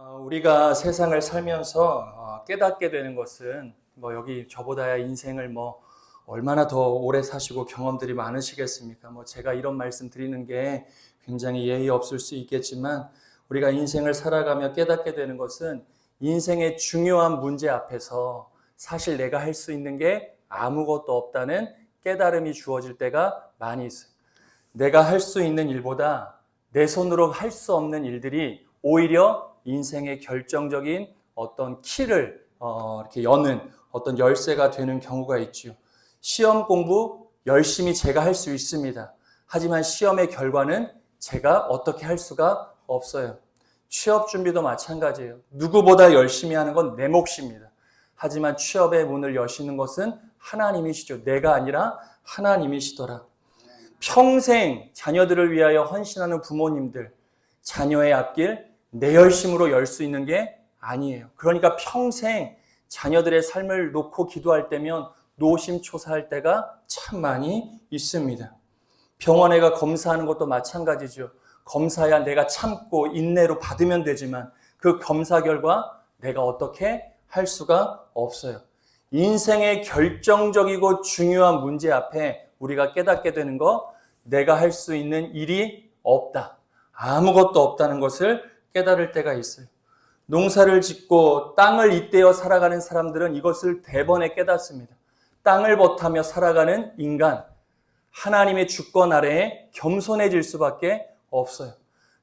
우리가 세상을 살면서 깨닫게 되는 것은 여기 저보다야 인생을 얼마나 더 오래 사시고 경험들이 많으시겠습니까? 제가 이런 말씀 드리는 게 굉장히 예의 없을 수 있겠지만 우리가 인생을 살아가며 깨닫게 되는 것은 인생의 중요한 문제 앞에서 사실 내가 할 수 있는 게 아무것도 없다는 깨달음이 주어질 때가 많이 있어요. 내가 할 수 있는 일보다 내 손으로 할 수 없는 일들이 오히려 인생의 결정적인 어떤 키를 이렇게 여는 어떤 열쇠가 되는 경우가 있죠. 시험 공부 열심히 제가 할 수 있습니다. 하지만 시험의 결과는 제가 어떻게 할 수가 없어요. 취업 준비도 마찬가지예요. 누구보다 열심히 하는 건 내 몫입니다. 하지만 취업의 문을 여시는 것은 하나님이시죠. 내가 아니라 하나님이시더라. 평생 자녀들을 위하여 헌신하는 부모님들, 자녀의 앞길 내 열심으로 열 수 있는 게 아니에요. 그러니까 평생 자녀들의 삶을 놓고 기도할 때면 노심초사할 때가 참 많이 있습니다. 병원에 가 검사하는 것도 마찬가지죠. 검사야 내가 참고 인내로 받으면 되지만 그 검사 결과 내가 어떻게 할 수가 없어요. 인생의 결정적이고 중요한 문제 앞에 우리가 깨닫게 되는 거, 내가 할 수 있는 일이 없다. 아무것도 없다는 것을 깨달을 때가 있어요. 농사를 짓고 땅을 잇대어 살아가는 사람들은 이것을 대번에 깨닫습니다. 땅을 버타며 살아가는 인간, 하나님의 주권 아래에 겸손해질 수밖에 없어요.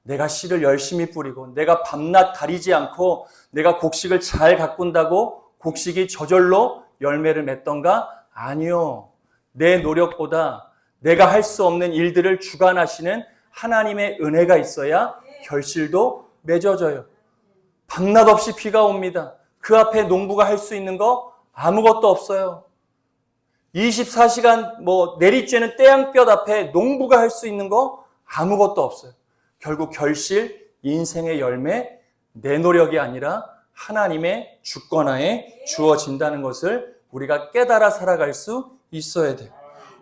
내가 씨를 열심히 뿌리고 내가 밤낮 가리지 않고 내가 곡식을 잘 가꾼다고 곡식이 저절로 열매를 맺던가? 아니요. 내 노력보다 내가 할 수 없는 일들을 주관하시는 하나님의 은혜가 있어야 결실도 맺어져요. 밤낮 없이 비가 옵니다. 그 앞에 농부가 할 수 있는 거 아무것도 없어요. 24시간 내리쬐는 태양볕 앞에 농부가 할 수 있는 거 아무것도 없어요. 결국 결실, 인생의 열매, 내 노력이 아니라 하나님의 주권하에 주어진다는 것을 우리가 깨달아 살아갈 수 있어야 돼요.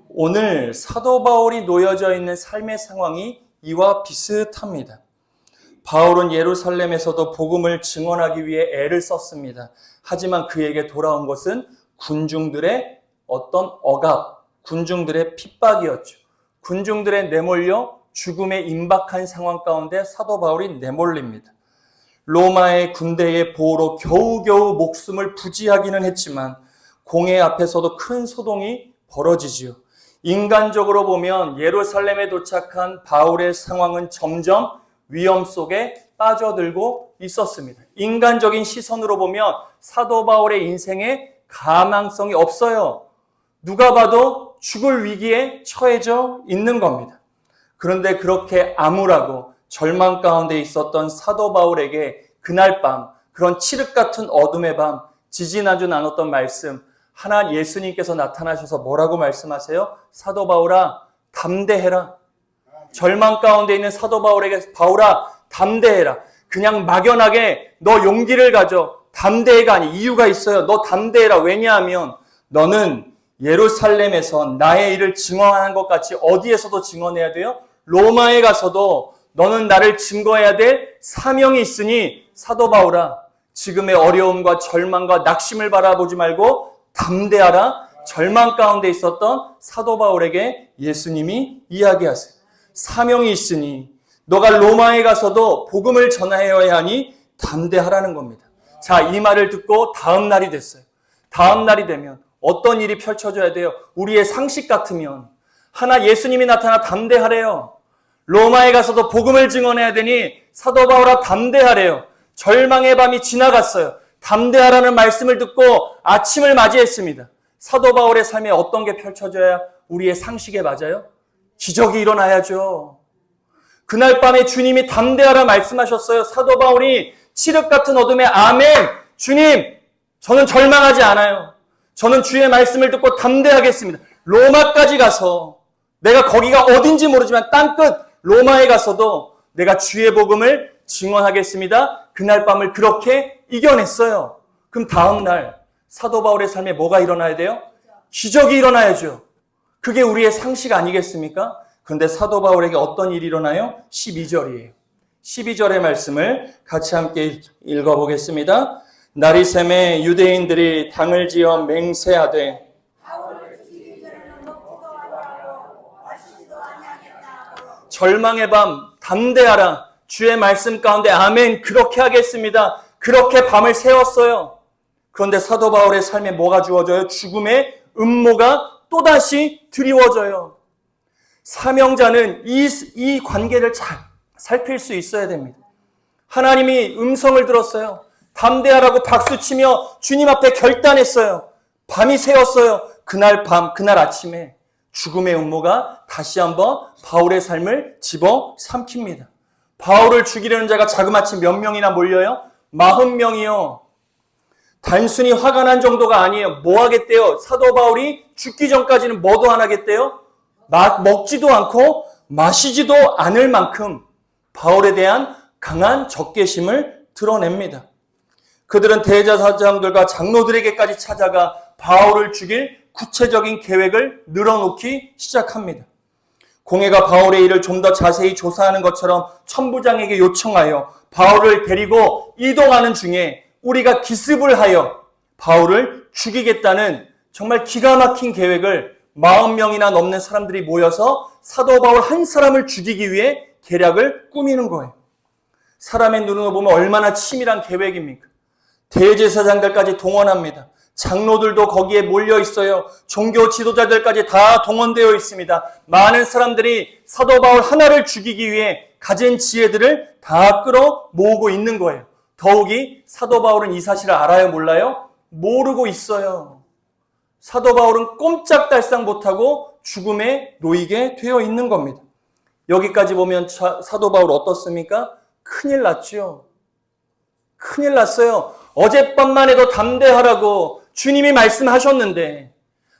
오늘 사도 바울이 놓여져 있는 삶의 상황이 이와 비슷합니다. 바울은 예루살렘에서도 복음을 증언하기 위해 애를 썼습니다. 하지만 그에게 돌아온 것은 군중들의 어떤 억압, 군중들의 핍박이었죠. 군중들의 내몰려 죽음에 임박한 상황 가운데 사도 바울이 내몰립니다. 로마의 군대의 보호로 겨우겨우 목숨을 부지하기는 했지만 공회 앞에서도 큰 소동이 벌어지지요. 인간적으로 보면 예루살렘에 도착한 바울의 상황은 점점 위험 속에 빠져들고 있었습니다. 인간적인 시선으로 보면 사도 바울의 인생에 가망성이 없어요. 누가 봐도 죽을 위기에 처해져 있는 겁니다. 그런데 그렇게 암울하고 절망 가운데 있었던 사도 바울에게 그날 밤, 그런 칠흑 같은 어둠의 밤, 지지난주 나눴던 말씀, 하나 예수님께서 나타나셔서 뭐라고 말씀하세요? 사도 바울아, 담대해라. 절망 가운데 있는 사도 바울에게 바울아, 담대해라. 그냥 막연하게 너 용기를 가져. 담대해가 아니, 이유가 있어요. 너 담대해라. 왜냐하면 너는 예루살렘에서 나의 일을 증언하는 것 같이 어디에서도 증언해야 돼요? 로마에 가서도 너는 나를 증거해야 될 사명이 있으니 사도 바울아, 지금의 어려움과 절망과 낙심을 바라보지 말고 담대하라. 절망 가운데 있었던 사도 바울에게 예수님이 이야기하세요. 사명이 있으니 너가 로마에 가서도 복음을 전하여야 하니 담대하라는 겁니다. 자, 이 말을 듣고 다음 날이 됐어요. 다음 날이 되면 어떤 일이 펼쳐져야 돼요? 우리의 상식 같으면 하나 예수님이 나타나 담대하래요. 로마에 가서도 복음을 증언해야 되니 사도 바울아 담대하래요. 절망의 밤이 지나갔어요. 담대하라는 말씀을 듣고 아침을 맞이했습니다. 사도 바울의 삶에 어떤 게 펼쳐져야 우리의 상식에 맞아요? 기적이 일어나야죠. 그날 밤에 주님이 담대하라 말씀하셨어요. 사도 바울이 칠흑 같은 어둠에 아멘, 주님, 저는 절망하지 않아요. 저는 주의 말씀을 듣고 담대하겠습니다. 로마까지 가서 내가 거기가 어딘지 모르지만 땅끝 로마에 가서도 내가 주의 복음을 증언하겠습니다. 그날 밤을 그렇게 이겨냈어요. 그럼 다음 날 사도 바울의 삶에 뭐가 일어나야 돼요? 기적이 일어나야죠. 그게 우리의 상식 아니겠습니까? 그런데 사도 바울에게 어떤 일이 일어나요? 12절이에요. 12절의 말씀을 같이 함께 읽어보겠습니다. 날이 새매 유대인들이 당을 지어 맹세하되 절망의 밤 담대하라. 주의 말씀 가운데 아멘 그렇게 하겠습니다. 그렇게 밤을 새웠어요. 그런데 사도 바울의 삶에 뭐가 주어져요? 죽음의 음모가 또다시 드리워져요. 사명자는 이 관계를 잘 살필 수 있어야 됩니다. 하나님이 음성을 들었어요. 담대하라고 박수치며 주님 앞에 결단했어요. 밤이 새웠어요. 그날 밤, 그날 아침에 죽음의 음모가 다시 한번 바울의 삶을 집어삼킵니다. 바울을 죽이려는 자가 자그마치 몇 명이나 몰려요? 40명이요. 단순히 화가 난 정도가 아니에요. 뭐 하겠대요? 사도 바울이 죽기 전까지는 뭐도 안 하겠대요? 먹지도 않고 마시지도 않을 만큼 바울에 대한 강한 적개심을 드러냅니다. 그들은 대제사장들과 장로들에게까지 찾아가 바울을 죽일 구체적인 계획을 늘어놓기 시작합니다. 공회가 바울의 일을 좀 더 자세히 조사하는 것처럼 천부장에게 요청하여 바울을 데리고 이동하는 중에 우리가 기습을 하여 바울을 죽이겠다는 정말 기가 막힌 계획을 40명이나 넘는 사람들이 모여서 사도 바울 한 사람을 죽이기 위해 계략을 꾸미는 거예요. 사람의 눈으로 보면 얼마나 치밀한 계획입니까? 대제사장들까지 동원합니다. 장로들도 거기에 몰려 있어요. 종교 지도자들까지 다 동원되어 있습니다. 많은 사람들이 사도 바울 하나를 죽이기 위해 가진 지혜들을 다 끌어 모으고 있는 거예요. 더욱이 사도 바울은 이 사실을 알아요, 몰라요? 모르고 있어요. 사도 바울은 꼼짝달싹 못하고 죽음에 놓이게 되어 있는 겁니다. 여기까지 보면 사도 바울 어떻습니까? 큰일 났죠. 큰일 났어요. 어젯밤만 해도 담대하라고 주님이 말씀하셨는데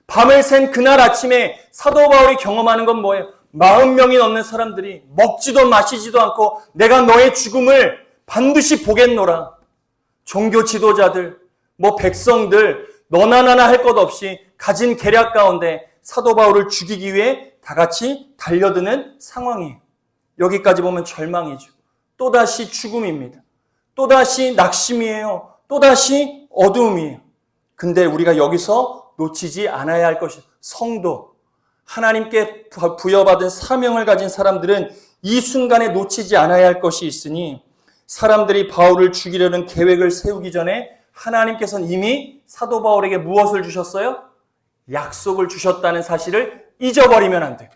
밤을 샌 그날 아침에 사도 바울이 경험하는 건 뭐예요? 40명이 넘는 사람들이 먹지도 마시지도 않고 내가 너의 죽음을 반드시 보겠노라. 종교 지도자들, 백성들 너나 나나 할 것 없이 가진 계략 가운데 사도 바울을 죽이기 위해 다 같이 달려드는 상황이에요. 여기까지 보면 절망이죠. 또다시 죽음입니다. 또다시 낙심이에요. 또다시 어두움이에요. 근데 우리가 여기서 놓치지 않아야 할 것이 성도, 하나님께 부여받은 사명을 가진 사람들은 이 순간에 놓치지 않아야 할 것이 있으니 사람들이 바울을 죽이려는 계획을 세우기 전에 하나님께서는 이미 사도 바울에게 무엇을 주셨어요? 약속을 주셨다는 사실을 잊어버리면 안 돼요.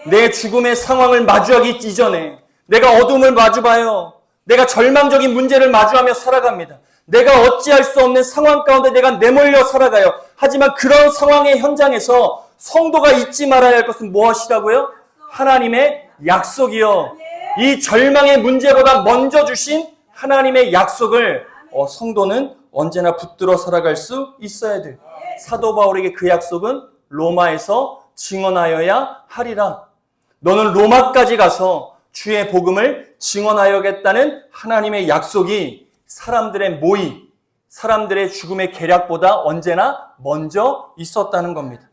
내 죽음의 상황을 마주하기 이전에 내가 어둠을 마주봐요. 내가 절망적인 문제를 마주하며 살아갑니다. 내가 어찌할 수 없는 상황 가운데 내가 내몰려 살아가요. 하지만 그런 상황의 현장에서 성도가 잊지 말아야 할 것은 무엇이라고요? 하나님의 약속이요. 이 절망의 문제보다 먼저 주신 하나님의 약속을 성도는 언제나 붙들어 살아갈 수 있어야 돼요. 사도 바울에게 그 약속은 로마에서 증언하여야 하리라. 너는 로마까지 가서 주의 복음을 증언하여야겠다는 하나님의 약속이 사람들의 모의, 사람들의 죽음의 계략보다 언제나 먼저 있었다는 겁니다.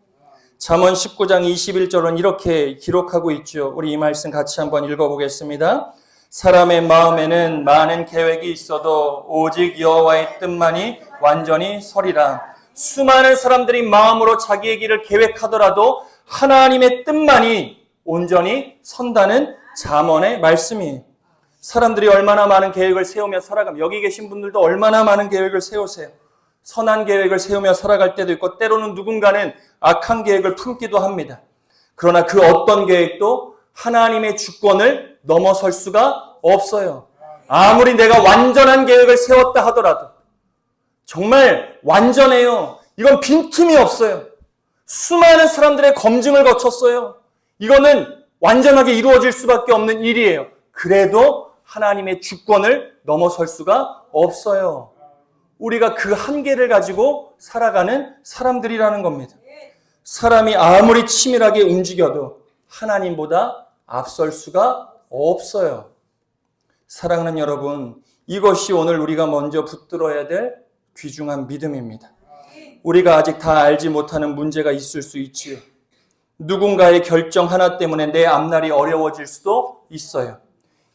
잠언 19장 21절은 이렇게 기록하고 있죠. 우리 이 말씀 같이 한번 읽어보겠습니다. 사람의 마음에는 많은 계획이 있어도 오직 여호와의 뜻만이 완전히 서리라. 수많은 사람들이 마음으로 자기의 길을 계획하더라도 하나님의 뜻만이 온전히 선다는 잠언의 말씀이에요. 사람들이 얼마나 많은 계획을 세우며 살아가면 여기 계신 분들도 얼마나 많은 계획을 세우세요. 선한 계획을 세우며 살아갈 때도 있고 때로는 누군가는 악한 계획을 품기도 합니다. 그러나 그 어떤 계획도 하나님의 주권을 넘어설 수가 없어요. 아무리 내가 완전한 계획을 세웠다 하더라도 정말 완전해요. 이건 빈틈이 없어요. 수많은 사람들의 검증을 거쳤어요. 이거는 완전하게 이루어질 수밖에 없는 일이에요. 그래도 하나님의 주권을 넘어설 수가 없어요. 우리가 그 한계를 가지고 살아가는 사람들이라는 겁니다. 사람이 아무리 치밀하게 움직여도 하나님보다 앞설 수가 없어요. 사랑하는 여러분, 이것이 오늘 우리가 먼저 붙들어야 될 귀중한 믿음입니다. 우리가 아직 다 알지 못하는 문제가 있을 수 있지요. 누군가의 결정 하나 때문에 내 앞날이 어려워질 수도 있어요.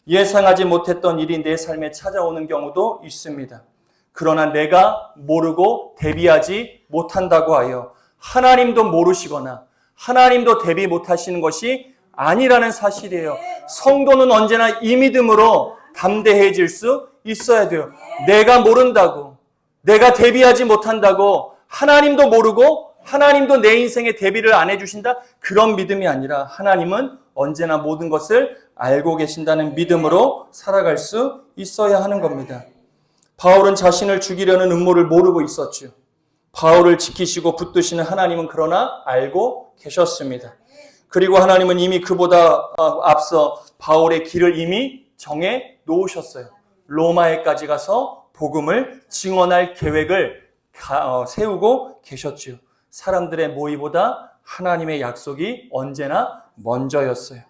예상하지 못했던 일이 내 삶에 찾아오는 경우도 있습니다. 그러나 내가 모르고 대비하지 못한다고 하여 하나님도 모르시거나 하나님도 대비 못하시는 것이 아니라는 사실이에요. 성도는 언제나 이 믿음으로 담대해질 수 있어야 돼요. 내가 모른다고, 내가 대비하지 못한다고, 하나님도 모르고 하나님도 내 인생에 대비를 안 해주신다? 그런 믿음이 아니라 하나님은 언제나 모든 것을 알고 계신다는 믿음으로 살아갈 수 있어야 하는 겁니다. 바울은 자신을 죽이려는 음모를 모르고 있었죠. 바울을 지키시고 붙드시는 하나님은 그러나 알고 계셨습니다. 그리고 하나님은 이미 그보다 앞서 바울의 길을 이미 정해 놓으셨어요. 로마에까지 가서 복음을 증언할 계획을 세우고 계셨죠. 사람들의 모의보다 하나님의 약속이 언제나 먼저였어요.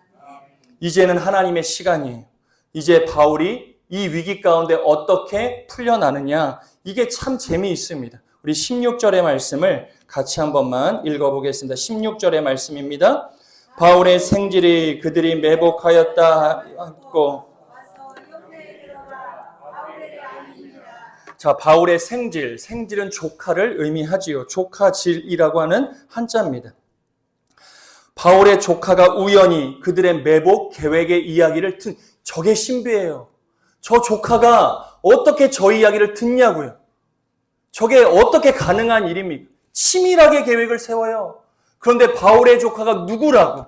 이제는 하나님의 시간이에요. 이제 바울이 이 위기 가운데 어떻게 풀려나느냐, 이게 참 재미있습니다. 우리 16절의 말씀을 같이 한 번만 읽어보겠습니다. 16절의 말씀입니다. 바울의 생질이 그들이 매복하였다 하고, 자, 바울의 생질은 조카를 의미하지요. 조카질이라고 하는 한자입니다. 바울의 조카가 우연히 그들의 매복 계획의 이야기를 저게 신비해요. 저 조카가 어떻게 저 이야기를 듣냐고요. 저게 어떻게 가능한 일입니까? 치밀하게 계획을 세워요. 그런데 바울의 조카가 누구라고?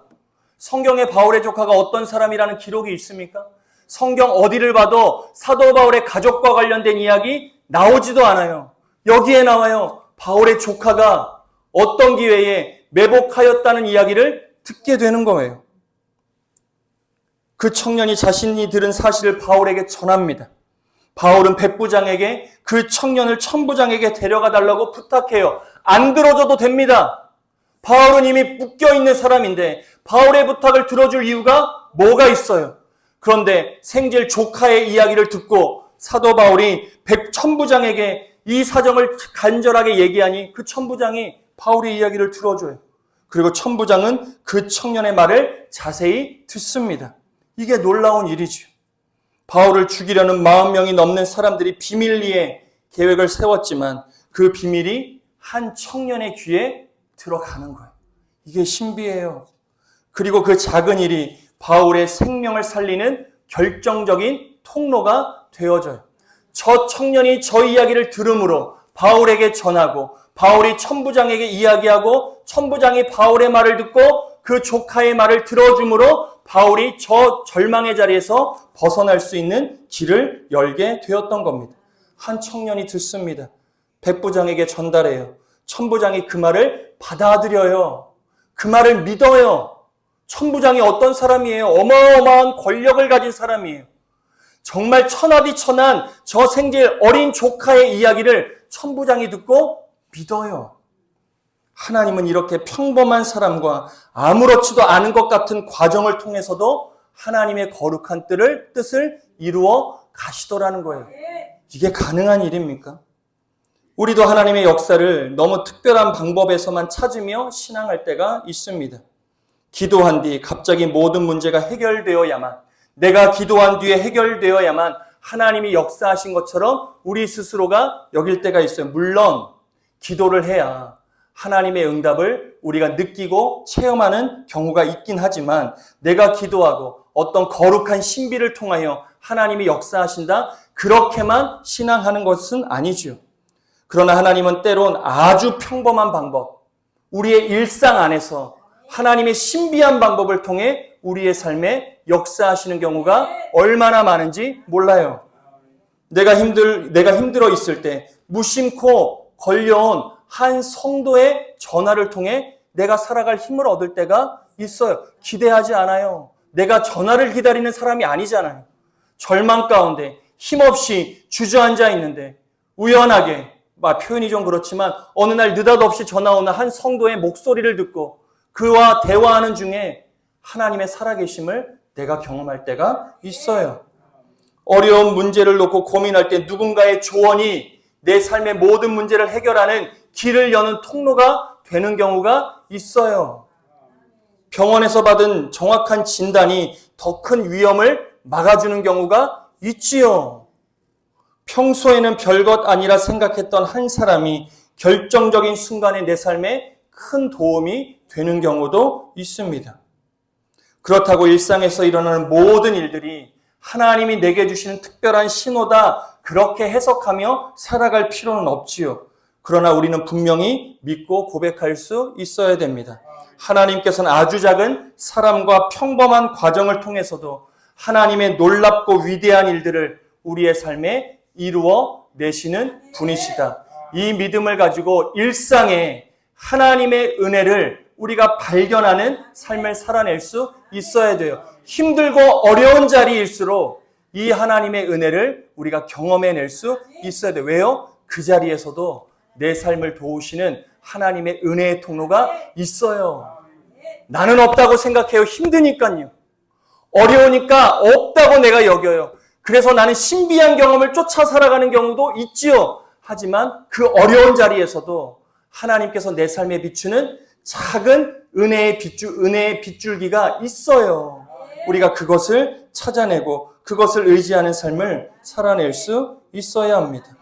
성경에 바울의 조카가 어떤 사람이라는 기록이 있습니까? 성경 어디를 봐도 사도 바울의 가족과 관련된 이야기 나오지도 않아요. 여기에 나와요. 바울의 조카가 어떤 기회에 매복하였다는 이야기를 듣게 되는 거예요. 그 청년이 자신이 들은 사실을 바울에게 전합니다. 바울은 백부장에게 그 청년을 천부장에게 데려가 달라고 부탁해요. 안 들어줘도 됩니다. 바울은 이미 묶여있는 사람인데 바울의 부탁을 들어줄 이유가 뭐가 있어요? 그런데 생질 조카의 이야기를 듣고 사도 바울이 천부장에게 이 사정을 간절하게 얘기하니 그 천부장이 바울의 이야기를 들어줘요. 그리고 천부장은 그 청년의 말을 자세히 듣습니다. 이게 놀라운 일이죠. 바울을 죽이려는 40명이 넘는 사람들이 비밀리에 계획을 세웠지만 그 비밀이 한 청년의 귀에 들어가는 거예요. 이게 신비해요. 그리고 그 작은 일이 바울의 생명을 살리는 결정적인 통로가 되어져요. 저 청년이 저 이야기를 들음으로 바울에게 전하고 바울이 천부장에게 이야기하고 천부장이 바울의 말을 듣고 그 조카의 말을 들어줌으로 바울이 저 절망의 자리에서 벗어날 수 있는 길을 열게 되었던 겁니다. 한 청년이 듣습니다. 백부장에게 전달해요. 천부장이 그 말을 받아들여요. 그 말을 믿어요. 천부장이 어떤 사람이에요? 어마어마한 권력을 가진 사람이에요. 정말 천하디천한 저 생질 어린 조카의 이야기를 천부장이 듣고 믿어요. 하나님은 이렇게 평범한 사람과 아무렇지도 않은 것 같은 과정을 통해서도 하나님의 거룩한 뜻을 이루어 가시더라는 거예요. 이게 가능한 일입니까? 우리도 하나님의 역사를 너무 특별한 방법에서만 찾으며 신앙할 때가 있습니다. 기도한 뒤 갑자기 모든 문제가 해결되어야만, 내가 기도한 뒤에 해결되어야만 하나님이 역사하신 것처럼 우리 스스로가 여길 때가 있어요. 물론 기도를 해야 하나님의 응답을 우리가 느끼고 체험하는 경우가 있긴 하지만 내가 기도하고 어떤 거룩한 신비를 통하여 하나님이 역사하신다? 그렇게만 신앙하는 것은 아니죠. 그러나 하나님은 때론 아주 평범한 방법, 우리의 일상 안에서 하나님의 신비한 방법을 통해 우리의 삶에 역사하시는 경우가 얼마나 많은지 몰라요. 내가 힘들어 있을 때 무심코 걸려온 한 성도의 전화를 통해 내가 살아갈 힘을 얻을 때가 있어요. 기대하지 않아요. 내가 전화를 기다리는 사람이 아니잖아요. 절망 가운데 힘없이 주저앉아 있는데 우연하게, 표현이 좀 그렇지만 어느 날 느닷없이 전화 오는 한 성도의 목소리를 듣고 그와 대화하는 중에 하나님의 살아계심을 내가 경험할 때가 있어요. 어려운 문제를 놓고 고민할 때 누군가의 조언이 내 삶의 모든 문제를 해결하는 길을 여는 통로가 되는 경우가 있어요. 병원에서 받은 정확한 진단이 더 큰 위험을 막아주는 경우가 있지요. 평소에는 별것 아니라 생각했던 한 사람이 결정적인 순간에 내 삶에 큰 도움이 되는 경우도 있습니다. 그렇다고 일상에서 일어나는 모든 일들이 하나님이 내게 주시는 특별한 신호다, 그렇게 해석하며 살아갈 필요는 없지요. 그러나 우리는 분명히 믿고 고백할 수 있어야 됩니다. 하나님께서는 아주 작은 사람과 평범한 과정을 통해서도 하나님의 놀랍고 위대한 일들을 우리의 삶에 이루어 내시는 분이시다. 이 믿음을 가지고 일상에 하나님의 은혜를 우리가 발견하는 삶을 살아낼 수 있어야 돼요. 힘들고 어려운 자리일수록 이 하나님의 은혜를 우리가 경험해낼 수 있어야 돼요. 왜요? 그 자리에서도 내 삶을 도우시는 하나님의 은혜의 통로가 있어요. 나는 없다고 생각해요. 힘드니까요. 어려우니까 없다고 내가 여겨요. 그래서 나는 신비한 경험을 쫓아 살아가는 경우도 있지요. 하지만 그 어려운 자리에서도 하나님께서 내 삶에 비추는 작은 은혜의 빗줄기가 있어요. 우리가 그것을 찾아내고 그것을 의지하는 삶을 살아낼 수 있어야 합니다.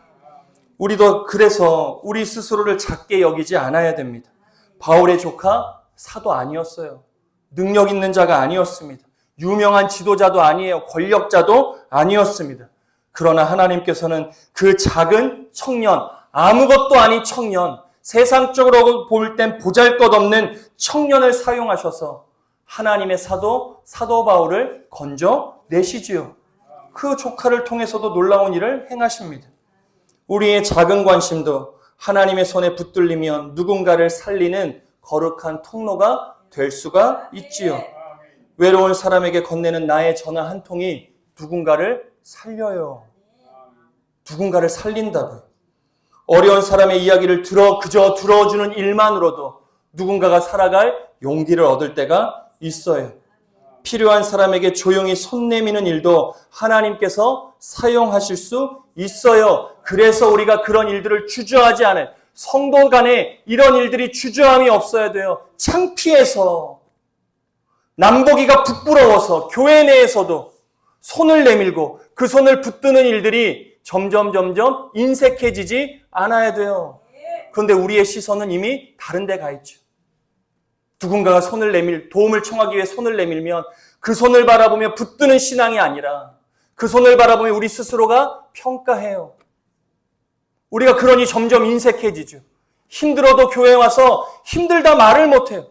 우리도 그래서 우리 스스로를 작게 여기지 않아야 됩니다. 바울의 조카 사도 아니었어요. 능력 있는 자가 아니었습니다. 유명한 지도자도 아니에요. 권력자도 아니었습니다. 그러나 하나님께서는 그 작은 청년, 아무것도 아닌 청년, 세상적으로 볼 땐 보잘것없는 청년을 사용하셔서 하나님의 사도 바울을 건져내시지요. 그 조카를 통해서도 놀라운 일을 행하십니다. 우리의 작은 관심도 하나님의 손에 붙들리면 누군가를 살리는 거룩한 통로가 될 수가 있지요. 외로운 사람에게 건네는 나의 전화 한 통이 누군가를 살려요. 누군가를 살린다고요. 어려운 사람의 이야기를 그저 들어주는 일만으로도 누군가가 살아갈 용기를 얻을 때가 있어요. 필요한 사람에게 조용히 손 내미는 일도 하나님께서 사용하실 수 있어요. 그래서 우리가 그런 일들을 주저하지 않아요. 성도 간에 이런 일들이 주저함이 없어야 돼요. 창피해서, 남보기가 부끄러워서 교회 내에서도 손을 내밀고 그 손을 붙드는 일들이 점점 인색해지지 않아야 돼요. 그런데 우리의 시선은 이미 다른 데 가 있죠. 누군가가 도움을 청하기 위해 손을 내밀면 그 손을 바라보며 붙드는 신앙이 아니라 그 손을 바라보며 우리 스스로가 평가해요. 우리가 그러니 점점 인색해지죠. 힘들어도 교회에 와서 힘들다 말을 못해요.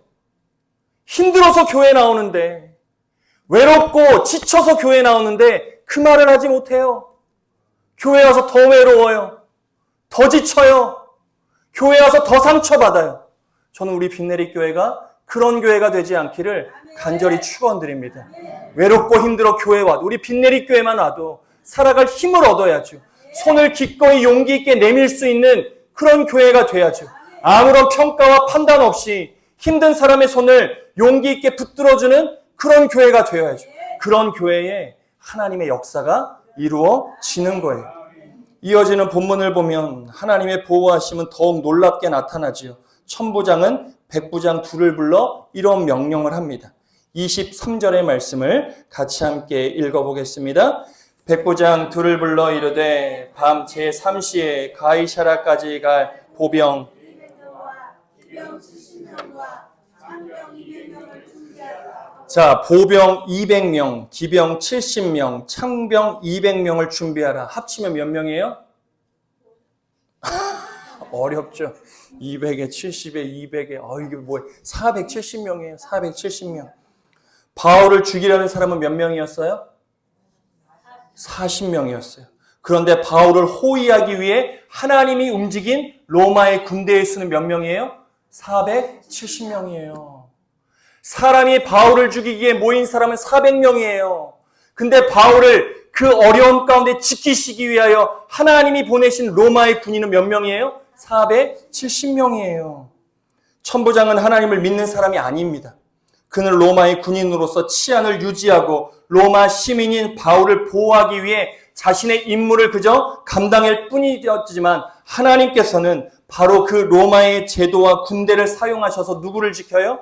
힘들어서 교회 나오는데, 외롭고 지쳐서 교회 나오는데 그 말을 하지 못해요. 교회 와서 더 외로워요. 더 지쳐요. 교회 와서 더 상처받아요. 저는 우리 빛내리 교회가 그런 교회가 되지 않기를 간절히 축원드립니다. 외롭고 힘들어 교회 와도, 우리 빛내리 교회만 와도 살아갈 힘을 얻어야죠. 손을 기꺼이 용기 있게 내밀 수 있는 그런 교회가 돼야죠. 아무런 평가와 판단 없이 힘든 사람의 손을 용기 있게 붙들어주는 그런 교회가 되어야죠. 그런 교회에 하나님의 역사가 이루어지는 거예요. 이어지는 본문을 보면 하나님의 보호하심은 더욱 놀랍게 나타나지요. 천부장은 백부장 둘을 불러 이런 명령을 합니다. 23절의 말씀을 같이 함께 읽어보겠습니다. 백부장 둘을 불러 이르되 밤 제3시에 가이사라까지 갈 보병 자, 보병 200명, 기병 70명, 창병 200명을 준비하라. 합치면 몇 명이에요? 어렵죠. 200에 70에 200에 이게 뭐예요? 470명이에요. 470명. 바울을 죽이려는 사람은 몇 명이었어요? 40명이었어요. 그런데 바울을 호위하기 위해 하나님이 움직인 로마의 군대의 수는 몇 명이에요? 470명이에요. 사람이 바울을 죽이기에 모인 사람은 400명이에요. 근데 바울을 그 어려움 가운데 지키시기 위하여 하나님이 보내신 로마의 군인은 몇 명이에요? 470명이에요. 천부장은 하나님을 믿는 사람이 아닙니다. 그는 로마의 군인으로서 치안을 유지하고 로마 시민인 바울을 보호하기 위해 자신의 임무를 그저 감당할 뿐이었지만 하나님께서는 바로 그 로마의 제도와 군대를 사용하셔서 누구를 지켜요?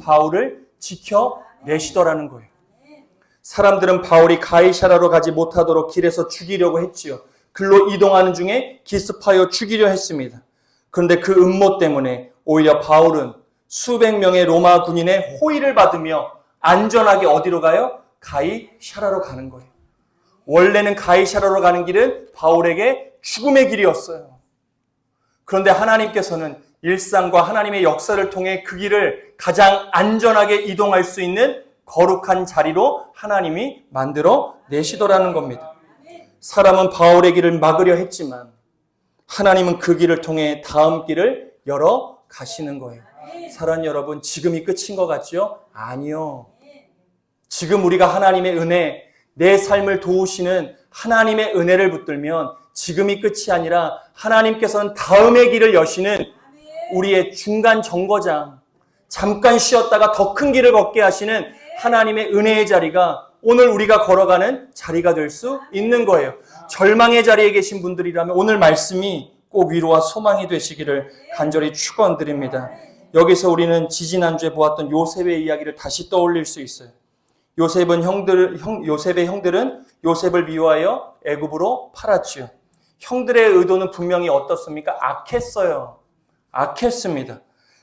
바울을 지켜내시더라는 거예요. 사람들은 바울이 가이사라로 가지 못하도록 길에서 죽이려고 했지요. 글로 이동하는 중에 기습하여 죽이려 했습니다. 그런데 그 음모 때문에 오히려 바울은 수백 명의 로마 군인의 호의를 받으며 안전하게 어디로 가요? 가이사라로 가는 거예요. 원래는 가이사라로 가는 길은 바울에게 죽음의 길이었어요. 그런데 하나님께서는 일상과 하나님의 역사를 통해 그 길을 가장 안전하게 이동할 수 있는 거룩한 자리로 하나님이 만들어 내시더라는 겁니다. 사람은 바울의 길을 막으려 했지만 하나님은 그 길을 통해 다음 길을 열어 가시는 거예요. 사랑하는 여러분, 지금이 끝인 것 같죠? 아니요. 지금 우리가 하나님의 은혜, 내 삶을 도우시는 하나님의 은혜를 붙들면 지금이 끝이 아니라 하나님께서는 다음의 길을 여시는 우리의 중간 정거장, 잠깐 쉬었다가 더 큰 길을 걷게 하시는 하나님의 은혜의 자리가 오늘 우리가 걸어가는 자리가 될 수 있는 거예요. 절망의 자리에 계신 분들이라면 오늘 말씀이 꼭 위로와 소망이 되시기를 간절히 축원드립니다. 여기서 우리는 지지난주에 보았던 요셉의 이야기를 다시 떠올릴 수 있어요. 요셉의 형들은 요셉을 미워하여 애굽으로 팔았지요. 형들의 의도는 분명히 어떻습니까? 악했어요. 악했습니다.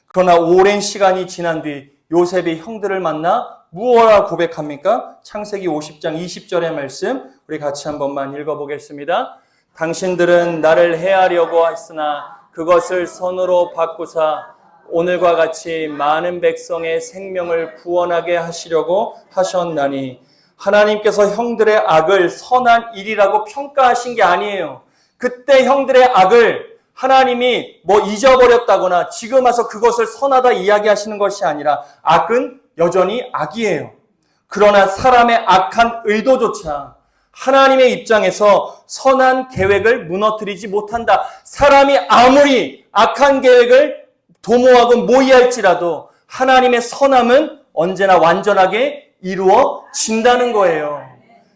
그러나 오랜 시간이 지난 뒤 요셉이 형들을 만나 무엇라 고백합니까? 창세기 50장 20절의 말씀 우리 같이 한 번만 읽어보겠습니다. 당신들은 나를 해하려고 했으나 그것을 선으로 바꾸사 오늘과 같이 많은 백성의 생명을 구원하게 하시려고 하셨나니 하나님께서 형들의 악을 선한 일이라고 평가하신 게 아니에요. 그때 형들의 악을 하나님이 잊어버렸다거나 지금 와서 그것을 선하다 이야기하시는 것이 아니라 악은 여전히 악이에요. 그러나 사람의 악한 의도조차 하나님의 입장에서 선한 계획을 무너뜨리지 못한다. 사람이 아무리 악한 계획을 도모하고 모의할지라도 하나님의 선함은 언제나 완전하게 이루어진다는 거예요.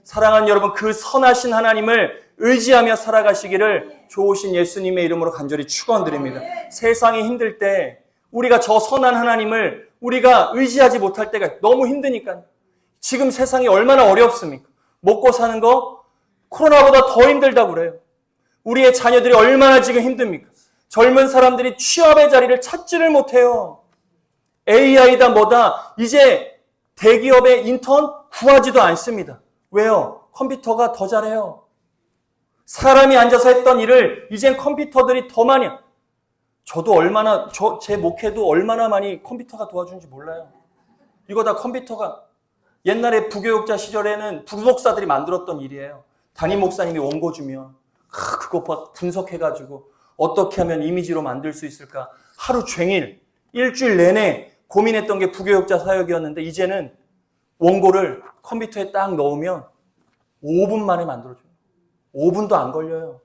사랑하는 여러분, 그 선하신 하나님을 의지하며 살아가시기를 좋으신 예수님의 이름으로 간절히 축원드립니다. 세상이 힘들 때 우리가 저 선한 하나님을 우리가 의지하지 못할 때가 너무 힘드니까요. 지금 세상이 얼마나 어렵습니까? 먹고 사는 거 코로나보다 더 힘들다고 그래요. 우리의 자녀들이 얼마나 지금 힘듭니까? 젊은 사람들이 취업의 자리를 찾지를 못해요. AI다 뭐다 이제 대기업의 인턴 구하지도 않습니다. 왜요? 컴퓨터가 더 잘해요. 사람이 앉아서 했던 일을 이젠 컴퓨터들이 더 많이. 저도 제 목회도 얼마나 많이 컴퓨터가 도와주는지 몰라요. 이거 다 컴퓨터가 옛날에 부교육자 시절에는 부목사들이 만들었던 일이에요. 담임 목사님이 원고 주면 그거 분석해가지고 어떻게 하면 이미지로 만들 수 있을까 하루 종일 일주일 내내 고민했던 게 부교육자 사역이었는데 이제는 원고를 컴퓨터에 딱 넣으면 5분 만에 만들어줘요. 5분도 안 걸려요.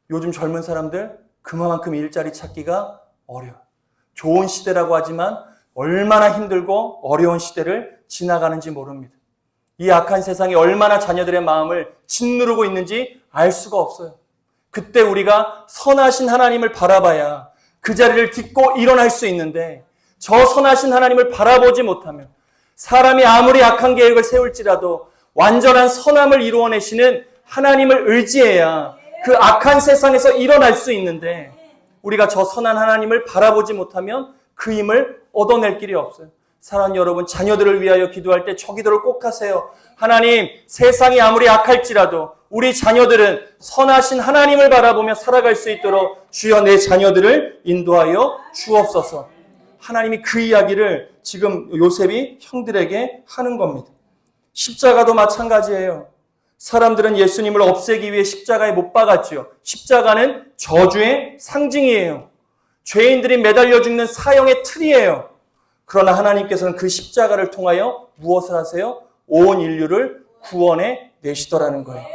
요즘 젊은 사람들 그만큼 일자리 찾기가 어려워요. 좋은 시대라고 하지만 얼마나 힘들고 어려운 시대를 지나가는지 모릅니다. 이 악한 세상이 얼마나 자녀들의 마음을 짓누르고 있는지 알 수가 없어요. 그때 우리가 선하신 하나님을 바라봐야 그 자리를 딛고 일어날 수 있는데 저 선하신 하나님을 바라보지 못하면 사람이 아무리 악한 계획을 세울지라도 완전한 선함을 이루어내시는 하나님을 의지해야 그 악한 세상에서 일어날 수 있는데 우리가 저 선한 하나님을 바라보지 못하면 그 힘을 얻어낼 길이 없어요. 사랑하는 여러분, 자녀들을 위하여 기도할 때 저 기도를 꼭 하세요. 하나님, 세상이 아무리 악할지라도 우리 자녀들은 선하신 하나님을 바라보며 살아갈 수 있도록 주여 내 자녀들을 인도하여 주옵소서. 하나님이 그 이야기를 지금 요셉이 형들에게 하는 겁니다. 십자가도 마찬가지예요. 사람들은 예수님을 없애기 위해 십자가에 못 박았지요. 십자가는 저주의 상징이에요. 죄인들이 매달려 죽는 사형의 틀이에요. 그러나 하나님께서는 그 십자가를 통하여 무엇을 하세요? 온 인류를 구원해 내시더라는 거예요.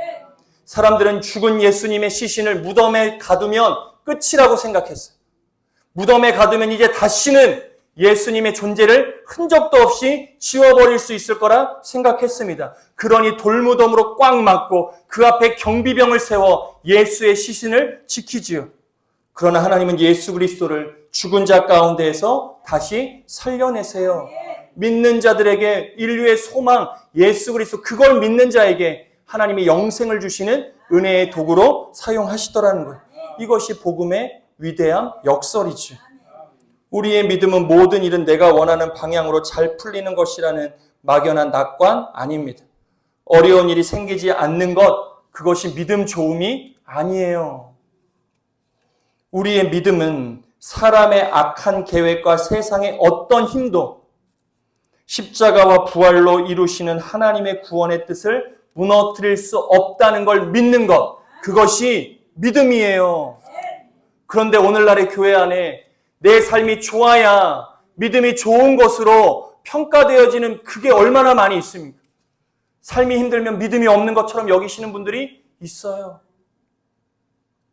사람들은 죽은 예수님의 시신을 무덤에 가두면 끝이라고 생각했어요. 무덤에 가두면 이제 다시는 예수님의 존재를 흔적도 없이 지워버릴 수 있을 거라 생각했습니다. 그러니 돌무덤으로 꽉 막고 그 앞에 경비병을 세워 예수의 시신을 지키지요. 그러나 하나님은 예수 그리스도를 죽은 자 가운데에서 다시 살려내세요. 믿는 자들에게 인류의 소망, 예수 그리스도, 그걸 믿는 자에게 하나님이 영생을 주시는 은혜의 도구로 사용하시더라는 거예요. 이것이 복음의 위대한 역설이죠. 우리의 믿음은 모든 일은 내가 원하는 방향으로 잘 풀리는 것이라는 막연한 낙관 아닙니다. 어려운 일이 생기지 않는 것, 그것이 믿음 좋음이 아니에요. 우리의 믿음은 사람의 악한 계획과 세상의 어떤 힘도 십자가와 부활로 이루시는 하나님의 구원의 뜻을 무너뜨릴 수 없다는 걸 믿는 것, 그것이 믿음이에요. 그런데 오늘날의 교회 안에 내 삶이 좋아야 믿음이 좋은 것으로 평가되어지는 그게 얼마나 많이 있습니까? 삶이 힘들면 믿음이 없는 것처럼 여기시는 분들이 있어요.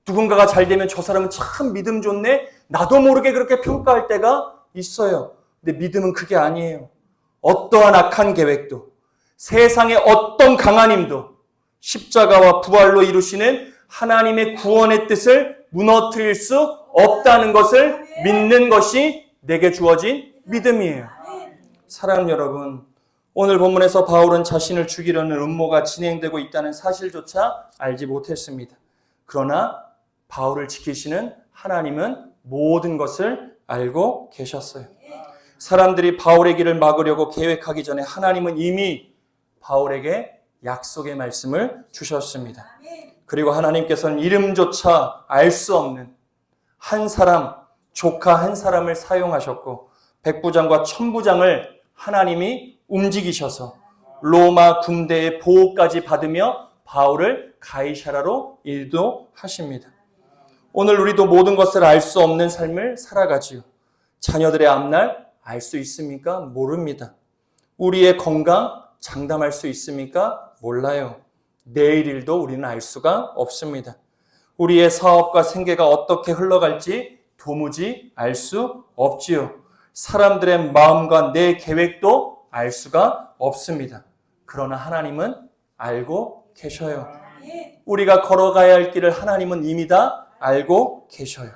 누군가가 잘 되면 저 사람은 참 믿음 좋네? 나도 모르게 그렇게 평가할 때가 있어요. 근데 믿음은 그게 아니에요. 어떠한 악한 계획도, 세상의 어떤 강한 힘도 십자가와 부활로 이루시는 하나님의 구원의 뜻을 무너뜨릴 수 없다는 것을 믿는 것이 내게 주어진 믿음이에요. 사랑하는 여러분, 오늘 본문에서 바울은 자신을 죽이려는 음모가 진행되고 있다는 사실조차 알지 못했습니다. 그러나 바울을 지키시는 하나님은 모든 것을 알고 계셨어요. 사람들이 바울의 길을 막으려고 계획하기 전에 하나님은 이미 바울에게 약속의 말씀을 주셨습니다. 그리고 하나님께서는 이름조차 알 수 없는 한 사람, 조카 한 사람을 사용하셨고 백부장과 천부장을 하나님이 움직이셔서 로마 군대의 보호까지 받으며 바울을 가이사라로 인도하십니다. 오늘 우리도 모든 것을 알 수 없는 삶을 살아가지요. 자녀들의 앞날 알 수 있습니까? 모릅니다. 우리의 건강 장담할 수 있습니까? 몰라요. 내일 일도 우리는 알 수가 없습니다. 우리의 사업과 생계가 어떻게 흘러갈지 도무지 알 수 없지요. 사람들의 마음과 내 계획도 알 수가 없습니다. 그러나 하나님은 알고 계셔요. 우리가 걸어가야 할 길을 하나님은 이미 다 알고 계셔요.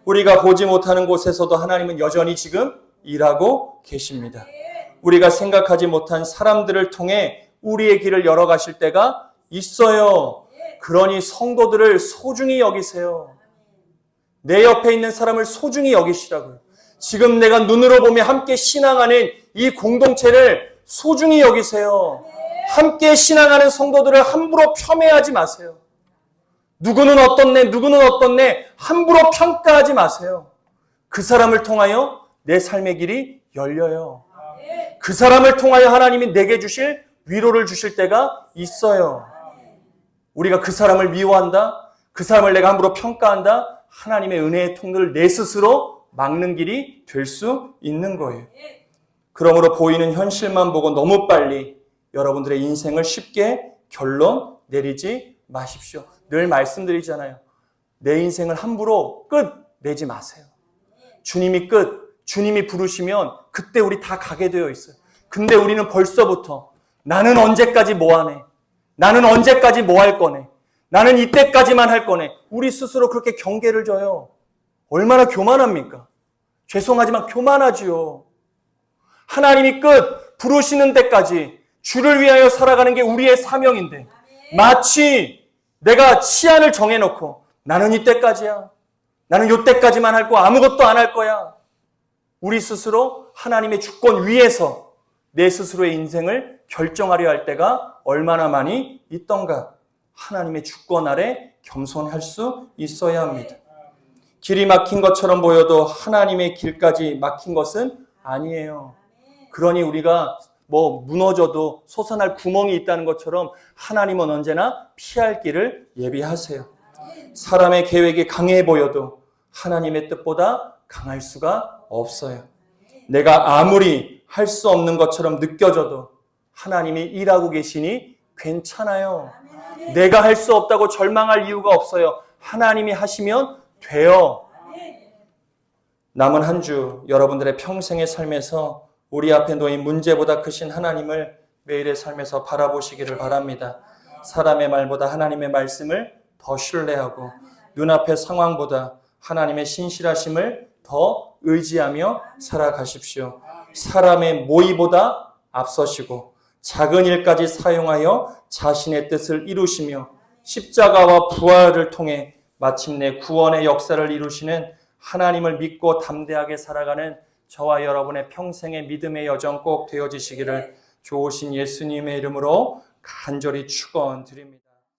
우리가 보지 못하는 곳에서도 하나님은 여전히 지금 일하고 계십니다. 우리가 생각하지 못한 사람들을 통해 우리의 길을 열어가실 때가 있어요. 그러니 성도들을 소중히 여기세요. 내 옆에 있는 사람을 소중히 여기시라고요. 지금 내가 눈으로 보며 함께 신앙하는 이 공동체를 소중히 여기세요. 함께 신앙하는 성도들을 함부로 폄훼하지 마세요. 누구는 어떻네, 누구는 어떻네 함부로 평가하지 마세요. 그 사람을 통하여 내 삶의 길이 열려요. 그 사람을 통하여 하나님이 내게 주실 위로를 주실 때가 있어요. 우리가 그 사람을 미워한다, 그 사람을 내가 함부로 평가한다, 하나님의 은혜의 통로를 내 스스로 막는 길이 될 수 있는 거예요. 그러므로 보이는 현실만 보고 너무 빨리 여러분들의 인생을 쉽게 결론 내리지 마십시오. 늘 말씀드리잖아요. 내 인생을 함부로 끝 내지 마세요. 주님이 끝, 주님이 부르시면 그때 우리 다 가게 되어 있어요. 근데 우리는 벌써부터 나는 언제까지 뭐 하네? 나는 언제까지 뭐 할 거네? 나는 이때까지만 할 거네? 우리 스스로 그렇게 경계를 져요. 얼마나 교만합니까? 죄송하지만 교만하지요. 하나님이 끝, 부르시는 데까지 주를 위하여 살아가는 게 우리의 사명인데 마치 내가 치안을 정해놓고 나는 이때까지야. 나는 이때까지만 할 거야. 아무것도 안 할 거야. 우리 스스로 하나님의 주권 위에서 내 스스로의 인생을 결정하려 할 때가 얼마나 많이 있던가. 하나님의 주권 아래 겸손할 수 있어야 합니다. 길이 막힌 것처럼 보여도 하나님의 길까지 막힌 것은 아니에요. 그러니 우리가 무너져도 솟아날 구멍이 있다는 것처럼 하나님은 언제나 피할 길을 예비하세요. 사람의 계획이 강해 보여도 하나님의 뜻보다 강할 수가 없어요. 내가 아무리 할 수 없는 것처럼 느껴져도 하나님이 일하고 계시니 괜찮아요. 내가 할 수 없다고 절망할 이유가 없어요. 하나님이 하시면 돼요. 남은 한 주 여러분들의 평생의 삶에서 우리 앞에 놓인 문제보다 크신 하나님을 매일의 삶에서 바라보시기를 바랍니다. 사람의 말보다 하나님의 말씀을 더 신뢰하고 눈앞의 상황보다 하나님의 신실하심을 더 의지하며 살아가십시오. 사람의 모의보다 앞서시고 작은 일까지 사용하여 자신의 뜻을 이루시며 십자가와 부활을 통해 마침내 구원의 역사를 이루시는 하나님을 믿고 담대하게 살아가는 저와 여러분의 평생의 믿음의 여정 꼭 되어지시기를 좋으신 예수님의 이름으로 간절히 축원드립니다.